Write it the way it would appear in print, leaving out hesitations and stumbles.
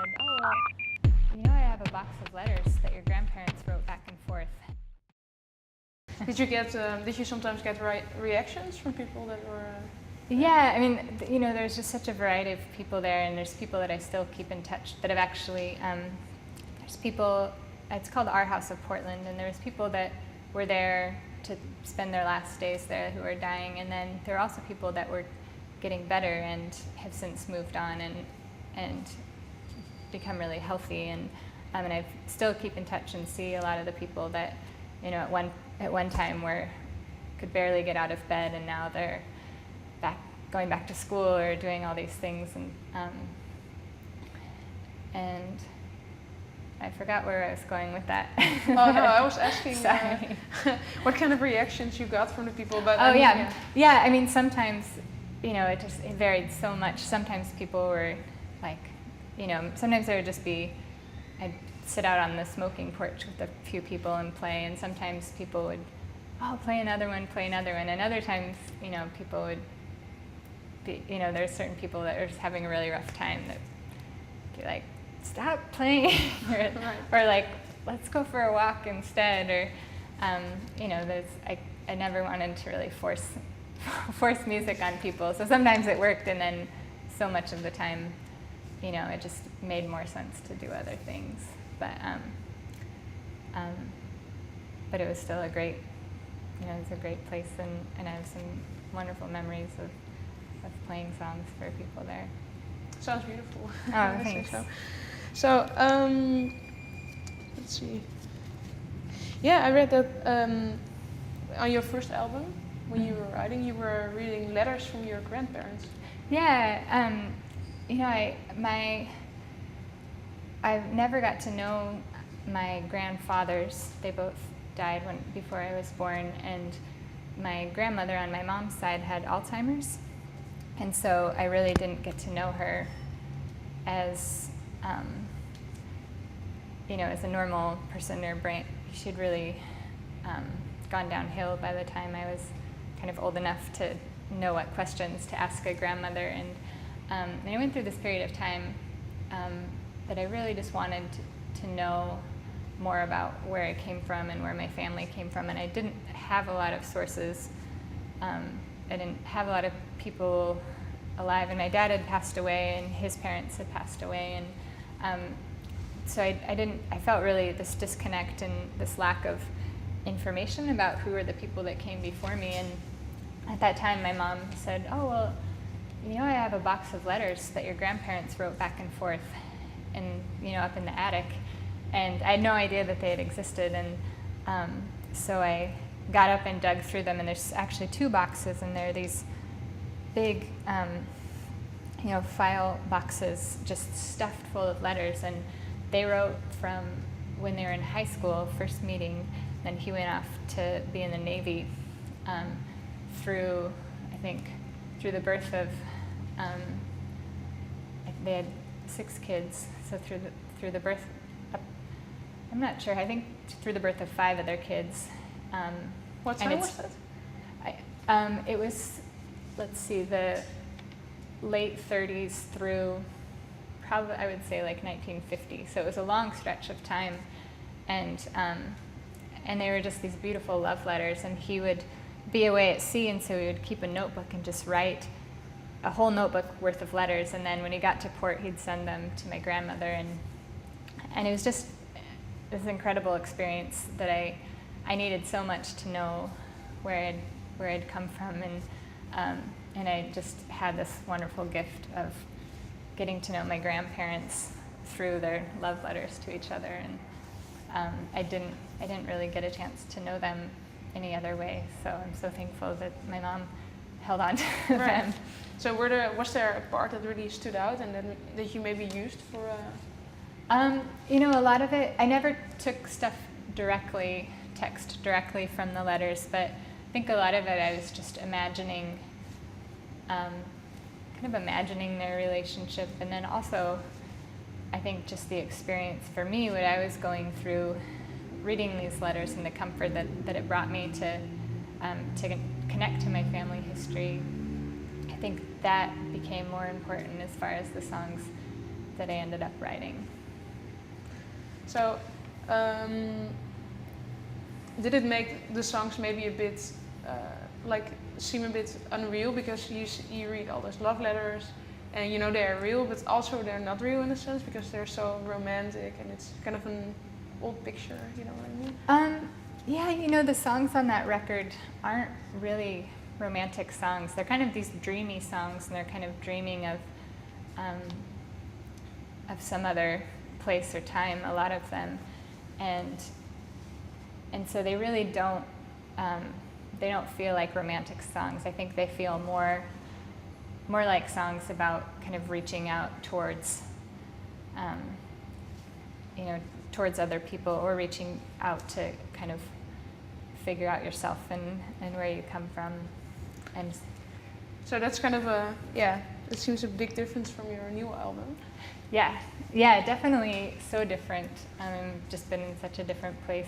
said, oh, well, I have a box of letters that your grandparents wrote back and forth. Did you sometimes get reactions from people that were? Yeah, I mean, there's just such a variety of people there, and there's people that I still keep in touch that have actually, there's people, it's called Our House of Portland, and there's people that were there to spend their last days there who are dying, and then there are also people that were getting better and have since moved on and become really healthy, and I still keep in touch and see a lot of the people that, at one time could barely get out of bed, and now they're going back to school or doing all these things, and I forgot where I was going with that. Oh no, I was asking what kind of reactions you got from the people. But yeah. I mean, sometimes it varied so much. Sometimes people were like, sometimes there would just be, I'd sit out on the smoking porch with a few people and play, and sometimes people would, play another one, and other times, people would be, there's certain people that are just having a really rough time that be like, stop playing, or like, let's go for a walk instead, or, I never wanted to really force music on people, so sometimes it worked, and then so much of the time, it just made more sense to do other things, but it was still a great, it was a great place, and I have some wonderful memories of playing songs for people there. Sounds beautiful. Oh, thanks. So, let's see. Yeah, I read that on your first album, when you were writing, you were reading letters from your grandparents. Yeah, I never got to know my grandfathers. They both died before I was born, and my grandmother on my mom's side had Alzheimer's, and so I really didn't get to know her as as a normal person. Her brain, she'd really gone downhill by the time I was kind of old enough to know what questions to ask a grandmother, and I went through this period of time that I really just wanted to know more about where I came from and where my family came from, and I didn't have a lot of sources. I didn't have a lot of people alive, and my dad had passed away, and his parents had passed away, and so I felt really this disconnect and this lack of information about who were the people that came before me. And at that time, my mom said, oh, well, I have a box of letters that your grandparents wrote back and forth, and up in the attic, and I had no idea that they had existed, and so I got up and dug through them, and there's actually two boxes, and they're these big file boxes just stuffed full of letters, and they wrote from when they were in high school, first meeting, then he went off to be in the Navy, through the birth of, they had 6 kids, so through the birth, I'm not sure, I think through the birth of 5 of their kids. What time was that? It was, let's see, the late 30s through probably, I would say, like 1950. So it was a long stretch of time, and they were just these beautiful love letters. And he would be away at sea, and so he would keep a notebook and just write a whole notebook worth of letters. And then when he got to port, he'd send them to my grandmother, and it was just this incredible experience that I needed so much to know where I'd come from, and I just had this wonderful gift of getting to know my grandparents through their love letters to each other, and I didn't really get a chance to know them any other way. So I'm so thankful that my mom held on to them. So was there a part that really stood out and that you maybe used for? A lot of it, I never took text directly from the letters, but I think a lot of it I was just imagining their relationship, and then also I think just the experience for me, what I was going through reading these letters and the comfort that it brought me to connect to my family history. I think that became more important as far as the songs that I ended up writing. So, did it make the songs maybe a bit seem a bit unreal, because you read all those love letters and you know they're real, but also they're not real in a sense because they're so romantic and it's kind of an old picture, you know what I mean? Yeah, you know, the songs on that record aren't really romantic songs. They're kind of these dreamy songs, and they're kind of dreaming of some other place or time, a lot of them, and so they really don't feel like romantic songs. I think they feel more like songs about kind of reaching out towards towards other people, or reaching out to kind of figure out yourself and where you come from. And so that's kind of it seems a big difference from your new album. Yeah, definitely so different. I've just been in such a different place.